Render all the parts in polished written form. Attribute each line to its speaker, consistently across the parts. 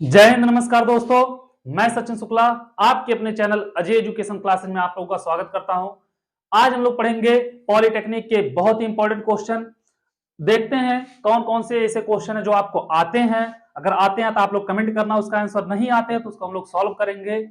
Speaker 1: जय हिंद, नमस्कार दोस्तों। मैं सचिन शुक्ला आपके अपने चैनल अजय एजुकेशन क्लासेस में आप लोगों का स्वागत करता हूं। आज हम लोग पढ़ेंगे पॉलिटेक्निक के बहुत ही इंपॉर्टेंट क्वेश्चन। देखते हैं कौन कौन से ऐसे क्वेश्चन है जो आपको आते हैं। अगर आते हैं तो आप लोग कमेंट करना, उसका आंसर नहीं आते हैं तो उसको हम लोग सॉल्व करेंगे।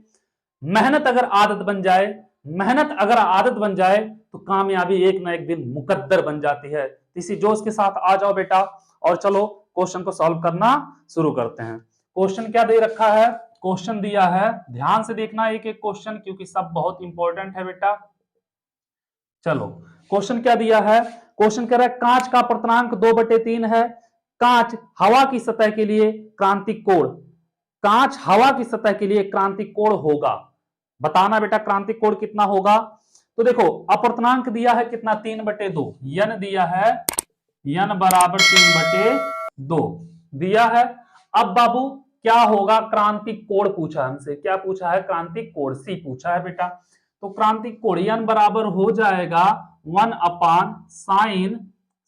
Speaker 1: मेहनत अगर आदत बन जाए, मेहनत अगर आदत बन जाए तो कामयाबी एक ना एक दिन मुकद्दर बन जाती है। इसी जोश के साथ आ जाओ बेटा और चलो क्वेश्चन को सॉल्व करना शुरू करते हैं। क्वेश्चन क्या दे रखा है? क्वेश्चन दिया है, ध्यान से देखना एक एक क्वेश्चन क्योंकि सब बहुत इंपॉर्टेंट है बेटा। चलो क्वेश्चन क्या दिया है? क्वेश्चन कह रहा है कांच का अपर्तनांक 2/3 है। कांच हवा की सतह के लिए क्रांतिक कोण, कांच हवा की सतह के लिए क्रांतिक कोण होगा। बताना बेटा क्रांतिक कोण कितना होगा। तो देखो अपर्तनांक दिया है कितना, 3/2। यन दिया है, यन बराबर 3/2 दिया है। अब बाबू क्या होगा? क्रांतिक कोण पूछा हमसे। क्या पूछा है? क्रांतिक कोण सी पूछा है बेटा। तो क्रांतिक कोण यन बराबर हो जाएगा 1/sin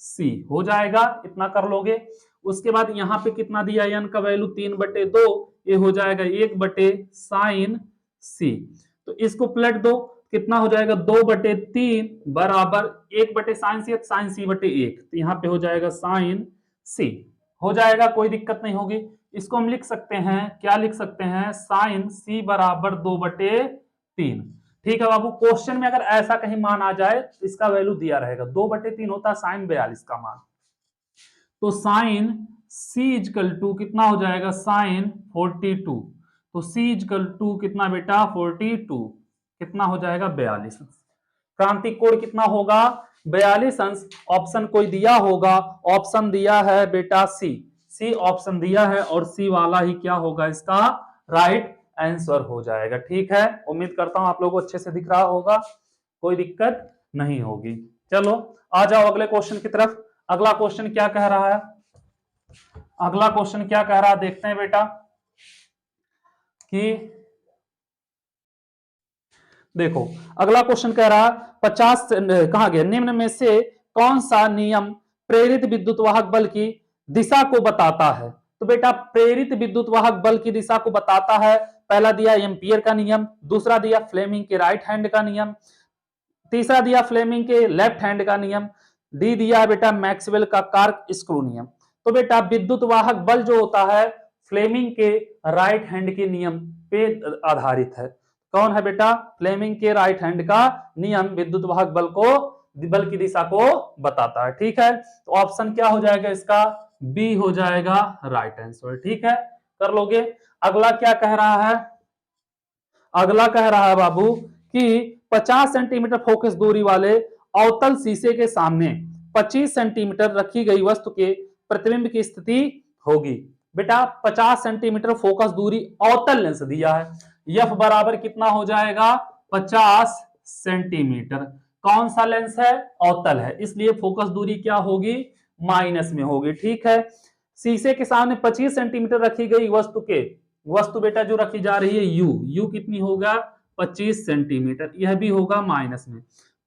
Speaker 1: सी हो जाएगा, इतना कर लोगे। उसके बाद यहां पे कितना दिया? यन का वैल्यू 3/2, ये हो जाएगा 1/sin सी। तो इसको पलट दो, कितना हो जाएगा? 2/3 बराबर 1/sin सी, sin c/1। तो यहाँ पे हो जाएगा sin c हो जाएगा, कोई दिक्कत नहीं होगी। इसको हम लिख सकते हैं, क्या लिख सकते हैं? sin c बराबर 2/3। ठीक है बाबू, क्वेश्चन में अगर ऐसा कहीं मान आ जाए तो इसका वैल्यू दिया रहेगा। 2/3 होता है sin 42 का मान। तो sin c इजकल टू कितना हो जाएगा? sin 42। तो c इजकल टू कितना बेटा? 42। कितना हो जाएगा? 42। क्रांतिक कोण कितना होगा? 42 अंश। ऑप्शन कोई दिया होगा, ऑप्शन दिया है बेटा सी। सी ऑप्शन दिया है और सी वाला ही क्या होगा? इसका राइट आंसर हो जाएगा। ठीक है, उम्मीद करता हूं आप लोगों को अच्छे से दिख रहा होगा, कोई दिक्कत नहीं होगी। चलो आ जाओ अगले क्वेश्चन की तरफ। अगला क्वेश्चन क्या कह रहा है? अगला क्वेश्चन क्या कह रहा है देखते हैं बेटा। कि देखो अगला क्वेश्चन कह रहा 50 कहा गया, निम्न में से कौन सा नियम प्रेरित विद्युत वाहक बल की दिशा को बताता है? तो बेटा प्रेरित विद्युत वाहक बल की दिशा को बताता है। पहला दिया एम्पियर का नियम, दूसरा दिया फ्लेमिंग के राइट हैंड का नियम, तीसरा दिया फ्लेमिंग के लेफ्ट हैंड का नियम, डी दिया है बेटा मैक्सवेल का कार्क स्क्रू नियम। तो बेटा विद्युत वाहक बल जो होता है फ्लेमिंग के राइट हैंड के नियम पे आधारित है। कौन है बेटा? फ्लेमिंग के राइट हैंड का नियम विद्युत वाहक बल को, बल की दिशा को बताता है। ठीक है, तो ऑप्शन क्या हो जाएगा इसका? बी हो जाएगा राइट आंसर। ठीक है, कर लोगे। अगला क्या कह रहा है? अगला कह रहा है बाबू कि 50 सेंटीमीटर फोकस दूरी वाले अवतल शीशे के सामने 25 सेंटीमीटर रखी गई वस्तु के प्रतिबिंब की स्थिति होगी। बेटा 50 सेंटीमीटर फोकस दूरी अवतल लेंस दिया है। एफ बराबर कितना हो जाएगा? 50 सेंटीमीटर। कौन सा लेंस है? अवतल है, इसलिए फोकस दूरी क्या होगी? माइनस में होगी। ठीक है, शीशे के सामने 25 सेंटीमीटर रखी गई वस्तु के, वस्तु बेटा जो रखी जा रही है यू, यू कितनी होगा? 25 सेंटीमीटर, यह भी होगा माइनस में।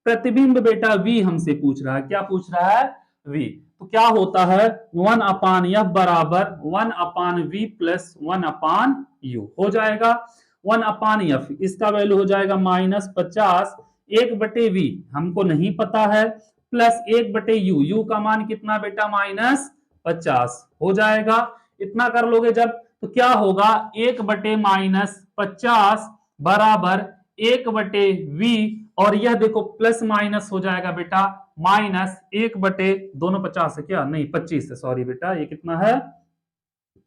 Speaker 1: प्रतिबिंब बेटा वी हमसे पूछ रहा है, क्या पूछ रहा है? वी। तो क्या होता है? 1/f बराबर 1/v प्लस 1/u हो जाएगा। 1/f इसका वैल्यू हो जाएगा -50, 1/v हमको नहीं पता है, प्लस 1/u, u का मान कितना बेटा? -50 हो जाएगा। इतना कर लोगे जब तो क्या होगा? 1/-50 बराबर 1/v, और यह देखो प्लस माइनस हो जाएगा बेटा -1/, दोनों 50 है क्या? नहीं 25 है, सॉरी बेटा, ये कितना है?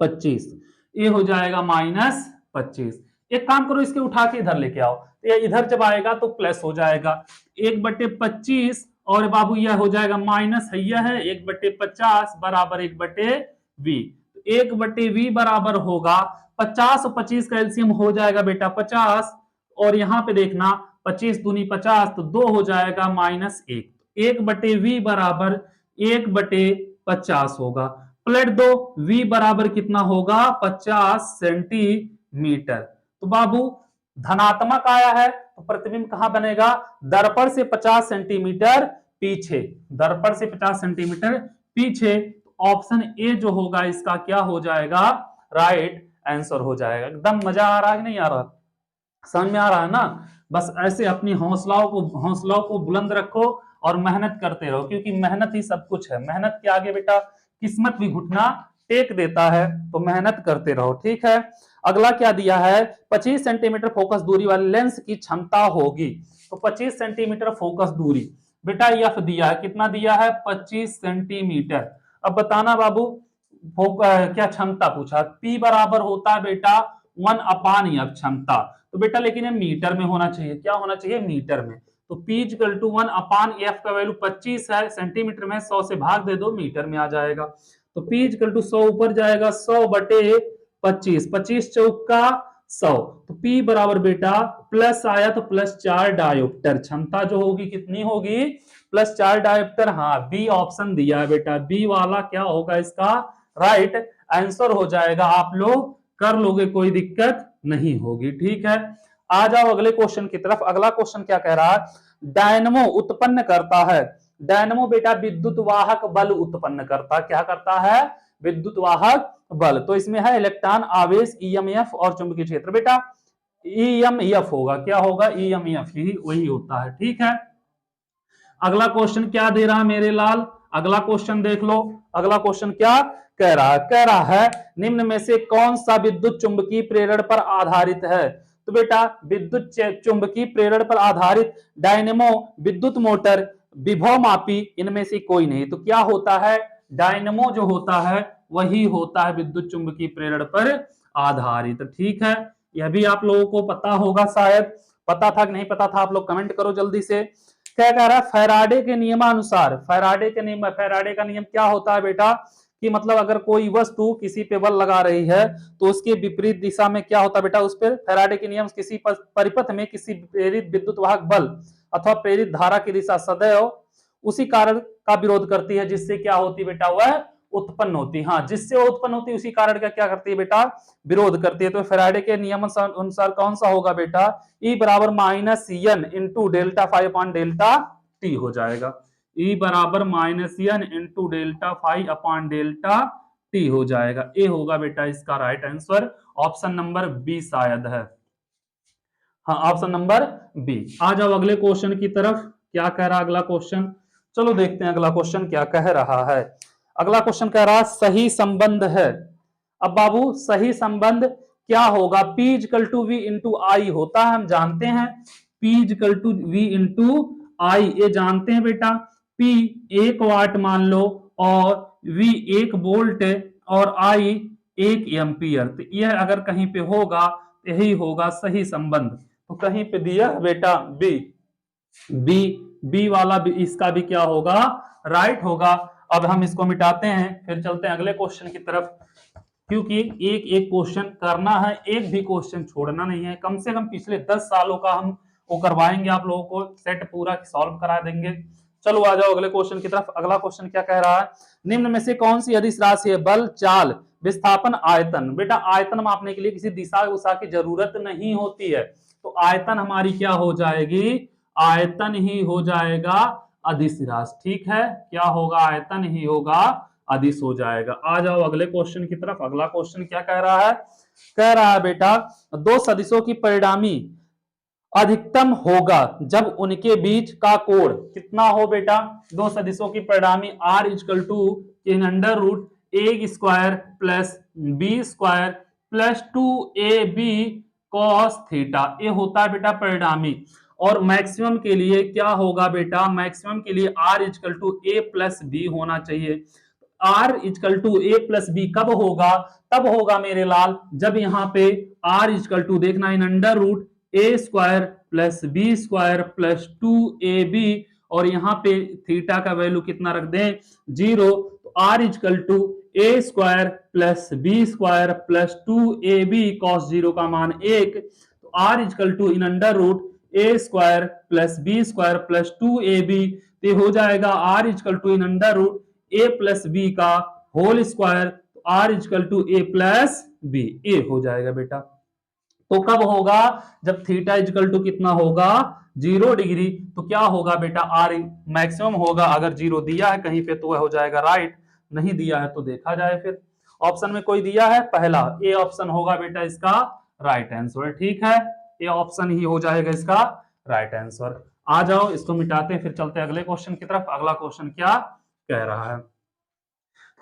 Speaker 1: 25। ये हो जाएगा -25। एक काम करो, इसके उठा के इधर लेके आओ, ये इधर जब आएगा तो प्लस हो जाएगा 1/25, और बाबू यह हो जाएगा माइनस है, यह है 1/50 बराबर 1/v। 1/v बराबर होगा 50 और 25 का एलसीएम हो जाएगा बेटा 50, और यहां पे देखना 25 दूनी 50, तो 2 हो जाएगा -1। 1/v बराबर 1/50 होगा। पलट दो, v बराबर कितना होगा? 50 सेंटीमीटर। तो बाबू धनात्मक आया है तो प्रतिबिंब कहां बनेगा? दर्पण से 50 सेंटीमीटर पीछे, दर्पण से 50 सेंटीमीटर पीछे। ऑप्शन ए जो होगा इसका क्या हो जाएगा? राइट आंसर हो जाएगा। एकदम मजा आ रहा है कि नहीं आ रहा, समझ में आ रहा है ना। बस ऐसे अपनी हौसलाओं को बुलंद रखो और मेहनत करते रहो, क्योंकि मेहनत ही सब कुछ है। मेहनत के आगे बेटा किस्मत भी घुटना टेक देता है, तो मेहनत करते रहो, ठीक है। अगला क्या दिया है, 25 सेंटीमीटर फोकस दूरी वाले लेंस की क्षमता होगी। तो 25 सेंटीमीटर फोकस दूरी, बेटा एफ दिया है, कितना दिया है, 25 सेंटीमीटर। अब बताना बाबू क्या क्षमता पूछा, पी बराबर होता है बेटा 1/f क्षमता। तो बेटा लेकिन ये मीटर में होना चाहिए, क्या होना चाहिए, मीटर में। तो P इक्वल टू 1/f का वैल्यू 25 है, सेंटीमीटर में 100 से भाग दे दो, मीटर में आ जाएगा। तो P इक्वल टू 100 ऊपर जाएगा, 100 बटे 25, 25 चौका 100। तो P बराबर बेटा प्लस आया तो +4 डायोप्टर, क्षमता जो होगी कितनी होगी, +4 डायोप्टर। हाँ बी ऑप्शन दिया है बेटा, बी वाला क्या होगा इसका राइट आंसर हो जाएगा। आप लोग कर लोगे, कोई दिक्कत नहीं होगी, ठीक है। आ जाओ अगले क्वेश्चन की तरफ। अगला क्वेश्चन क्या कह रहा है, डायनमो उत्पन्न करता है। डायनमो बेटा विद्युत वाहक बल उत्पन्न करता, क्या करता है, विद्युत वाहक बल। तो इसमें है इलेक्ट्रॉन, आवेश, ईएमएफ और चुंबकीय क्षेत्र। बेटा ईएमएफ होगा, क्या होगा, ईएमएफ, यही वही होता है, ठीक है। अगला क्वेश्चन क्या दे रहा है मेरे लाल, अगला क्वेश्चन देख लो। अगला क्वेश्चन क्या कह रहा है, कह रहा है निम्न में से कौन सा विद्युत चुंबकीय प्रेरण पर आधारित है। तो बेटा विद्युत चुंबकीय प्रेरण पर आधारित डायनेमो, विद्युत मोटर, विभव मापी, इनमें से कोई नहीं। तो क्या होता है, डायनेमो जो होता है वही होता है विद्युत चुंबकीय प्रेरण पर आधारित, ठीक है। यह भी आप लोगों को पता होगा, शायद पता था कि नहीं पता था, आप लोग कमेंट करो जल्दी से। क्या कह रहा है, फैराडे के नियमानुसार, फैराडे का नियम क्या होता है बेटा, कि मतलब अगर कोई वस्तु किसी पे बल लगा रही है तो उसके विपरीत दिशा में क्या होता है बेटा, उस पर फैराडे के नियम किसी परिपथ में किसी प्रेरित विद्युत वाहक बल अथवा प्रेरित धारा की दिशा सदैव उसी कारण का विरोध करती है जिससे क्या होती है बेटा, वह उत्पन्न होती है। हाँ, जिससे वो उत्पन्न होती है उसी कारण का क्या करती है बेटा, विरोध करती है। तो फैराडे के नियम अनुसार कौन सा होगा बेटा, E बराबर -n into delta five upon delta T हो जाएगा। E बराबर -n into delta five upon delta T हो जाएगा। ए होगा बेटा इसका right answer, option number B शायद है। हाँ ऑप्शन नंबर बी। आ जाओ अगले क्वेश्चन की तरफ, क्या कह रहा है अगला क्वेश्चन, चलो देखते हैं अगला क्वेश्चन क्या कह रहा है। अगला क्वेश्चन कह रहा है सही संबंध है। अब बाबू सही संबंध क्या होगा, P equal to V into I होता है, हम जानते हैं P equal to V into I, ये जानते हैं बेटा। P 1 वाट मान लो और V 1 वोल्ट और I 1 एम्पियर। तो यह अगर कहीं पे होगा यही होगा सही संबंध। तो कहीं पे दिया बेटा बी वाला भी, इसका भी क्या होगा, राइट होगा। अब हम इसको मिटाते हैं, फिर चलते हैं अगले क्वेश्चन की तरफ, क्योंकि एक एक क्वेश्चन करना है, एक भी क्वेश्चन छोड़ना नहीं है। कम से कम पिछले 10 सालों का हम वो करवाएंगे, आप लोगों को सेट पूरा सॉल्व करा देंगे। चलो आ जाओ अगले क्वेश्चन की तरफ। अगला क्वेश्चन क्या कह रहा है, निम्न में से कौन सी अदिश राशि है, बल, चाल, विस्थापन, आयतन। बेटा आयतन मापने के लिए किसी दिशा उषा की जरूरत नहीं होती है, तो आयतन हमारी क्या हो जाएगी, आयतन ही हो जाएगा अदिश राशि, ठीक है। क्या होगा, आयतन ही होगा अदिश हो जाएगा। आ जाओ अगले क्वेश्चन की तरफ। अगला क्वेश्चन क्या कह रहा है, कह रहा है बेटा दो सदिशों की परिणामी अधिकतम होगा जब उनके बीच का कोण कितना हो बेटा, दो सदिशों की परिणामी r equal to √a square plus b square plus 2ab cos theta, ये होता है बेटा परिणामी। और मैक्सिमम के लिए क्या होगा बेटा, मैक्सिमम के लिए r equal to a plus B होना चाहिए। r equal to a plus B कब होगा, तब होगा मेरे लाल जब यहाँ पे r इक्वल टू देखना √a square plus B square plus 2ab और यहाँ पे थीटा का वैल्यू कितना रख दें 0। तो r equal to a square plus B square plus 2ab cos 0 का मान 1। तो r equal to √a square plus B square plus 2ab, तो हो जाएगा r equal to √a plus B का होल स्क्वायर, तो r equal to a plus B, ए हो जाएगा बेटा। तो कब होगा, जब थीटा इक्वल टू कितना होगा 0 डिग्री। तो क्या होगा बेटा, आर मैक्सिमम होगा। अगर 0 दिया है कहीं पे तो वह हो जाएगा राइट, नहीं दिया है तो देखा जाए फिर। ऑप्शन में कोई दिया है पहला, ए ऑप्शन होगा बेटा इसका राइट आंसर। ठीक है, ए ऑप्शन ही हो जाएगा इसका राइट आंसर। आ जाओ इसको मिटाते हैं, फिर चलते हैं अगले क्वेश्चन की तरफ। अगला क्वेश्चन क्या कह रहा है,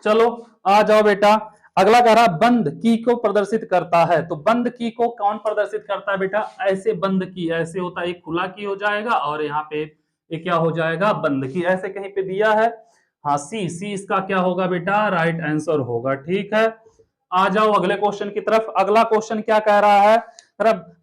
Speaker 1: चलो आ जाओ बेटा। अगला कह रहा बंद की को प्रदर्शित करता है। तो बंद की को कौन प्रदर्शित करता है बेटा, ऐसे बंद की, ऐसे होता है, एक खुला की हो जाएगा और यहाँ पे ये क्या हो जाएगा बंद की, ऐसे कहीं पे दिया है। हाँ सी, सी इसका क्या होगा बेटा राइट आंसर होगा। ठीक है, आ जाओ अगले क्वेश्चन की तरफ। अगला क्वेश्चन क्या कह रहा है,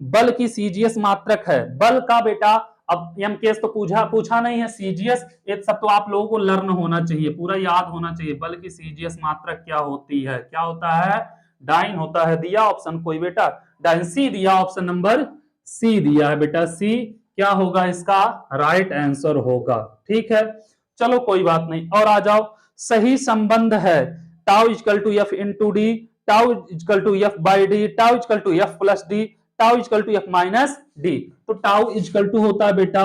Speaker 1: बल की सीजीएस मात्रक है। बल का बेटा अब एमकेएस तो पूछा नहीं है, सीजीएस ये सब तो आप लोगों को लर्न होना चाहिए, पूरा याद होना चाहिए। बल की सीजीएस मात्रक क्या होती है, क्या होता है, डाइन होता है। दिया ऑप्शन कोई बेटा, डाइन सी दिया, ऑप्शन नंबर सी दिया है बेटा, सी क्या होगा इसका राइट आंसर होगा। ठीक है, चलो कोई बात नहीं, और आ जाओ। सही संबंध है tau equal to F into D, tau equal to F by D, tau equal to F plus D, tau equal to F minus D. तो टाउ इक्वल टू होता है बेटा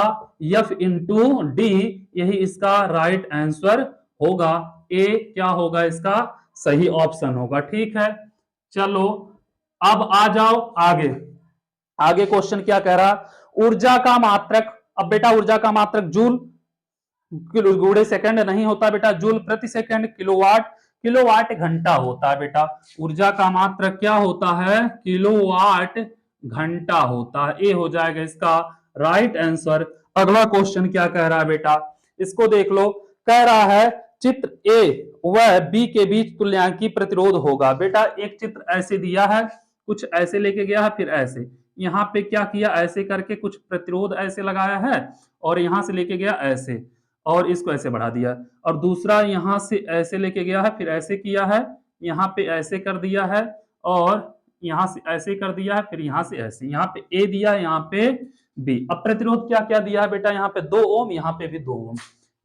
Speaker 1: एफ इंटू डी, यही इसका राइट आंसर होगा। ए क्या होगा इसका सही ऑप्शन होगा। ठीक है, चलो अब आ जाओ आगे। आगे क्वेश्चन क्या कह रहा, ऊर्जा का मात्रक। अब बेटा ऊर्जा का मात्रक जूल गुणे सेकंड नहीं होता बेटा, जूल प्रति सेकंड, किलोवाट, किलोवाट घंटा होता है बेटा। ऊर्जा का मात्रक क्या होता है, किलोवाट घंटा होता है। ए हो जाएगा इसका राइट आंसर। अगला क्वेश्चन क्या कह रहा है बेटा, इसको देख लो। कह रहा है चित्र ए व बी के बीच तुल्यांकी प्रतिरोध होगा। बेटा एक चित्र ऐसे दिया है, कुछ ऐसे लेके गया है, फिर ऐसे, यहाँ पे क्या किया, ऐसे करके कुछ प्रतिरोध ऐसे लगाया है, और यहां से लेके गया ऐसे, और इसको ऐसे बढ़ा दिया, और दूसरा यहां से ऐसे लेके गया है, फिर ऐसे किया है, यहाँ पे ऐसे कर दिया है, और यहां से ऐसे कर दिया है, फिर यहां से ऐसे, यहाँ पे ए दिया, यहाँ पे बी। अब प्रतिरोध क्या क्या दिया है बेटा, यहाँ पे 2 ओम, यहाँ पे भी 2 ओम,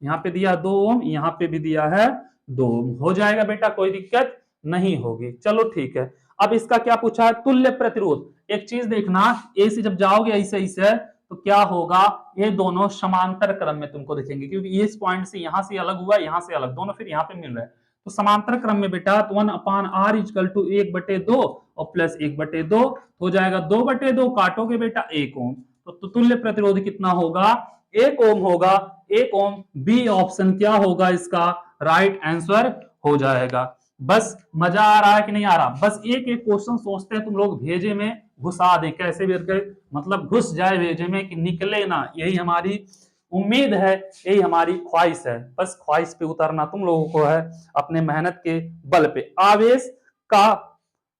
Speaker 1: यहाँ पे दिया 2 ओम, यहाँ पे भी दिया है 2 ओम। हो जाएगा बेटा, कोई दिक्कत नहीं होगी। चलो ठीक है, अब इसका क्या पूछा है, तुल्य प्रतिरोध। एक चीज देखना, ए से जब जाओगे ऐसे ऐसे तो क्या होगा, ये दोनों समांतर क्रम में तुमको दिखेंगे, क्योंकि इस पॉइंट से यहां से अलग हुआ, यहां से अलग, दोनों फिर यहाँ पे मिल रहे हैं। तो समांतर क्रम में बेटा 1/r इक्वल टू 1/2 और प्लस 1/2 हो जाएगा, 2/2 काटोगे बेटा 1 ओम। तो तुल्य प्रतिरोध कितना होगा, 1 ओम होगा, 1 ओम। बी ऑप्शन क्या होगा इसका राइट आंसर हो जाएगा। बस मजा आ रहा है कि नहीं आ रहा, बस एक एक क्वेश्चन सोचते हैं तुम लोग भेजे में घुसा दें, कैसे भी करके मतलब घुस जाए भेजे में कि निकले ना, यही हमारी उम्मीद है, यही हमारी ख्वाहिश है। बस ख्वाहिश पे उतरना तुम लोगों को है, अपने मेहनत के बल पे। आवेश का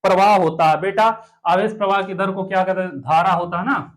Speaker 1: प्रवाह होता है बेटा, आवेश प्रवाह की दर को क्या कहते हैं, धारा होता है ना,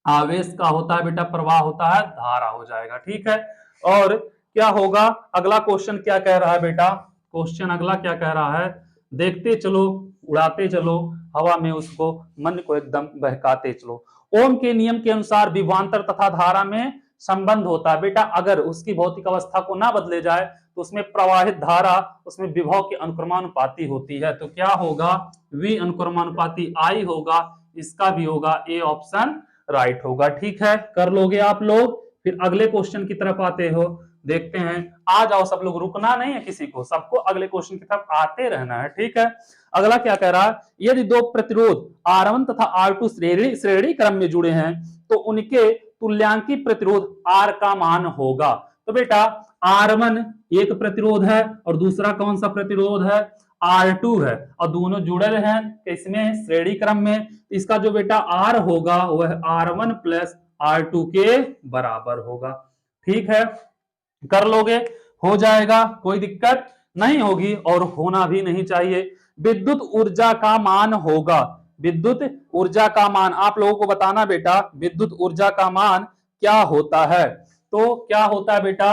Speaker 1: आवेश का होता है बेटा प्रवाह होता है धारा हो जाएगा। ठीक है, और क्या होगा, अगला क्वेश्चन क्या कह रहा है बेटा, क्वेश्चन अगला क्या कह रहा है, देखते चलो, उड़ाते चलो हवा में उसको, मन को एकदम बहकाते चलो। ओम के नियम के अनुसार विभवांतर तथा धारा में संबंध होता है बेटा, अगर उसकी भौतिक अवस्था को ना बदले जाए तो उसमें प्रवाहित धारा उसमें विभव के अनुक्रमानुपाती होती है। तो क्या होगा, वी अनुक्रमानुपाती आई होगा, इसका भी होगा ए ऑप्शन राइट होगा। ठीक है, कर लोगे आप लोग। फिर अगले क्वेश्चन की तरफ आते हो, देखते हैं, आ जाओ सब लोग, रुकना नहीं है किसी को, सबको अगले क्वेश्चन की तरफ आते रहना है। ठीक है, अगला क्या कह रहा है, यदि दो प्रतिरोध R1 तथा R2 श्रेणी क्रम में जुड़े हैं तो उनके तुल्यांकी प्रतिरोध R का मान होगा। तो बेटा R1 एक प्रतिरोध है और दूसरा कौन सा प्रतिरोध है, R2 है, और दोनों जुड़े हैं किसमें, श्रेणी क्रम में। इसका जो बेटा R होगा वह R1 प्लस R2 के बराबर होगा। ठीक है, कर लोगे, हो जाएगा, कोई दिक्कत नहीं होगी और होना भी नहीं चाहिए। विद्युत ऊर्जा का मान होगा, विद्युत ऊर्जा का मान आप लोगों को बताना बेटा, विद्युत ऊर्जा का मान क्या होता है। तो क्या होता है बेटा,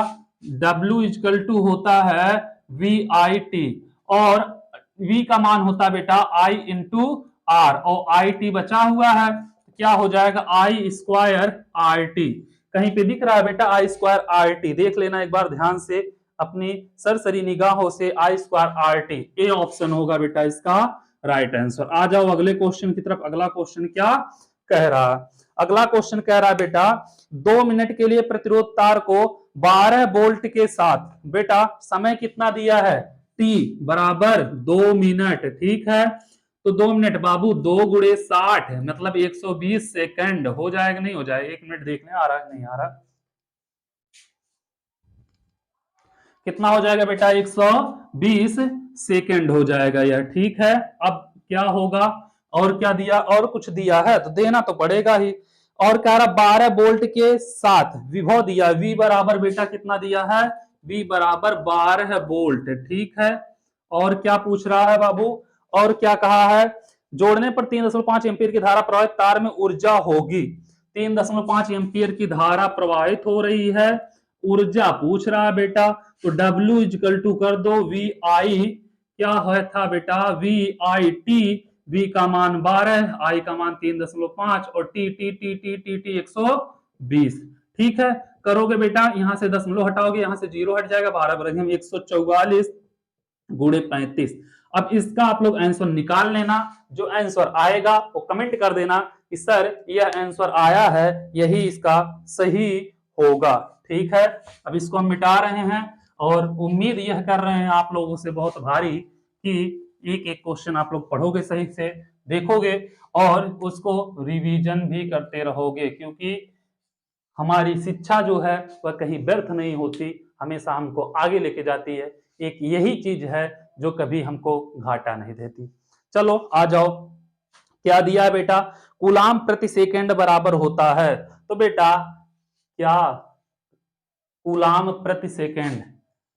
Speaker 1: W इक्वल टू होता है VIT, और V का मान होता है बेटा I इंटू R, और IT बचा हुआ है, क्या हो जाएगा I स्क्वायर RT। कहीं पे दिख रहा है बेटा I स्क्वायर RT, देख लेना एक बार ध्यान से अपनी सरसरी निगाहों से, I square RT, A option होगा बेटा इसका राइट आंसर। आ जाओ अगले क्वेश्चन की तरफ। अगला क्वेश्चन क्या कह रहा है, अगला क्वेश्चन कह रहा है बेटा 2 मिनट के लिए प्रतिरोध तार को 12 वोल्ट के साथ, बेटा समय कितना दिया है टी बराबर 2 मिनट, ठीक है। तो 2 मिनट बाबू, 2 × 60 मतलब 120 सेकंड हो जाएगा, नहीं हो जाएगा? 1 मिनट देखने आ रहा है, नहीं आ रहा, कितना हो जाएगा बेटा? 120 सेकंड हो जाएगा यह, ठीक है। अब क्या होगा, और क्या दिया? और कुछ दिया है तो देना तो पड़ेगा ही। और कह रहा 12 वोल्ट के साथ विभव दिया, V बराबर बेटा कितना दिया है? V बराबर 12 वोल्ट, ठीक है। और क्या पूछ रहा है बाबू? और क्या कहा है? जोड़ने पर 3.5 एम्पीयर की धारा प्रवाहित तार में ऊर्जा होगी। 3.5 एम्पीयर की धारा प्रवाहित हो रही है, ऊर्जा पूछ रहा है बेटा। तो W इजकल टू कर दो वी आई, क्या है था बेटा? We I T. V का मान 12, I का मान 3.5 और T T T T T T 120, ठीक है। करोगे बेटा, यहां से दशमलव हटाओगे, यहां से 0 हट जाएगा, 12 बराबर हम 144 गुणे 35। अब इसका आप लोग आंसर निकाल लेना, जो आंसर आएगा वो कमेंट कर देना कि सर यह आंसर आया है, यही इसका सही होगा, ठीक है। अब इसको हम मिटा रहे हैं और उम्मीद यह कर रहे हैं आप लोगों से बहुत भारी कि एक एक क्वेश्चन आप लोग पढ़ोगे, सही से देखोगे और उसको रिवीजन भी करते रहोगे, क्योंकि हमारी शिक्षा जो है वह कहीं व्यर्थ नहीं होती, हमेशा हमको आगे लेके जाती है। एक यही चीज है जो कभी हमको घाटा नहीं देती। चलो आ जाओ, क्या दिया है बेटा? कूलाम प्रति सेकंड बराबर होता है, तो बेटा क्या कूलाम प्रति सेकंड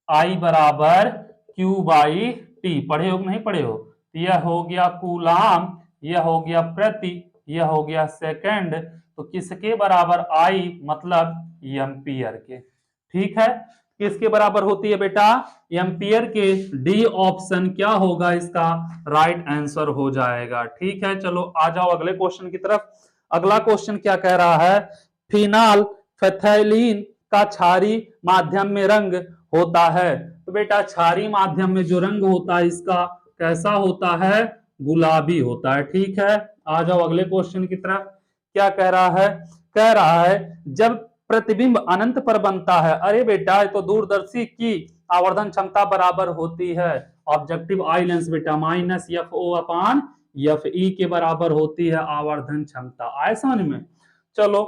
Speaker 1: आई बराबर क्यू बाई टी, पढ़े हो कि नहीं पढ़े हो? यह हो गया कूलाम, यह हो गया प्रति, यह हो गया सेकंड, तो किसके बराबर? आई मतलब एम्पियर के, ठीक है। किसके बराबर होती है बेटा? एम्पियर के। डी ऑप्शन क्या होगा इसका? राइट आंसर हो जाएगा, ठीक है। चलो आ जाओ अगले क्वेश्चन की तरफ। अगला क्वेश्चन क्या कह रहा है? फिनाल फैथैलीन का क्षारीय माध्यम में रंग होता है, तो बेटा क्षारीय माध्यम में जो रंग होता है इसका कैसा होता है? गुलाबी होता है, ठीक है। आ जाओ अगले क्वेश्चन की तरफ। क्या कह रहा है? कह रहा है जब प्रतिबिंब अनंत पर बनता है, अरे बेटा ये तो दूरदर्शी की आवर्धन क्षमता बराबर होती है ऑब्जेक्टिव आई लेंस बेटा, minus F O upon F E के बराबर होती है आवर्धन क्षमता, आए समझ में? चलो,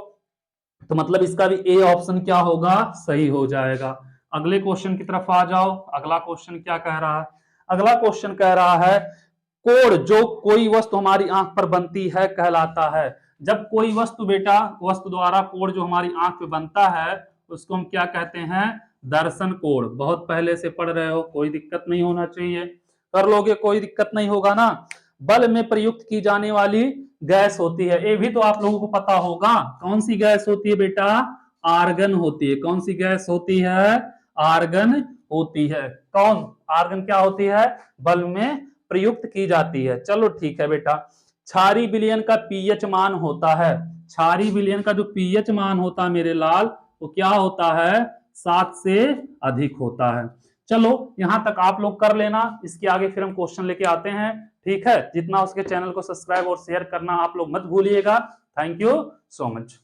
Speaker 1: तो मतलब इसका भी ए ऑप्शन क्या होगा? सही हो जाएगा। अगले क्वेश्चन की तरफ आ जाओ। अगला क्वेश्चन क्या कह रहा है? अगला क्वेश्चन कह रहा है कोण जो कोई वस्तु हमारी आंख पर बनती है कहलाता है। जब कोई वस्तु बेटा, वस्तु द्वारा कोण जो हमारी आंख पे बनता है उसको हम क्या कहते हैं? दर्शन कोण। बहुत पहले से पढ़ रहे हो, कोई दिक्कत नहीं होना चाहिए, कर लोगे, कोई दिक्कत नहीं होगा ना। बल में प्रयुक्त की जाने वाली गैस होती है, ये भी तो आप लोगों को पता होगा, कौन सी गैस होती है बेटा? आर्गन होती है। कौन सी गैस होती है? आर्गन होती है। कौन? आर्गन क्या होती है? बल में प्रयुक्त की जाती है। चलो ठीक है बेटा। क्षारीय विलयन का पीएच मान होता है, क्षारीय विलयन का जो पीएच मान होता है मेरे लाल, वो क्या होता है? 7 से अधिक होता है। चलो यहां तक आप लोग कर लेना, इसके आगे फिर हम क्वेश्चन लेके आते हैं, ठीक है। जितना उसके चैनल को सब्सक्राइब और शेयर करना आप लोग मत भूलिएगा। Thank you so much.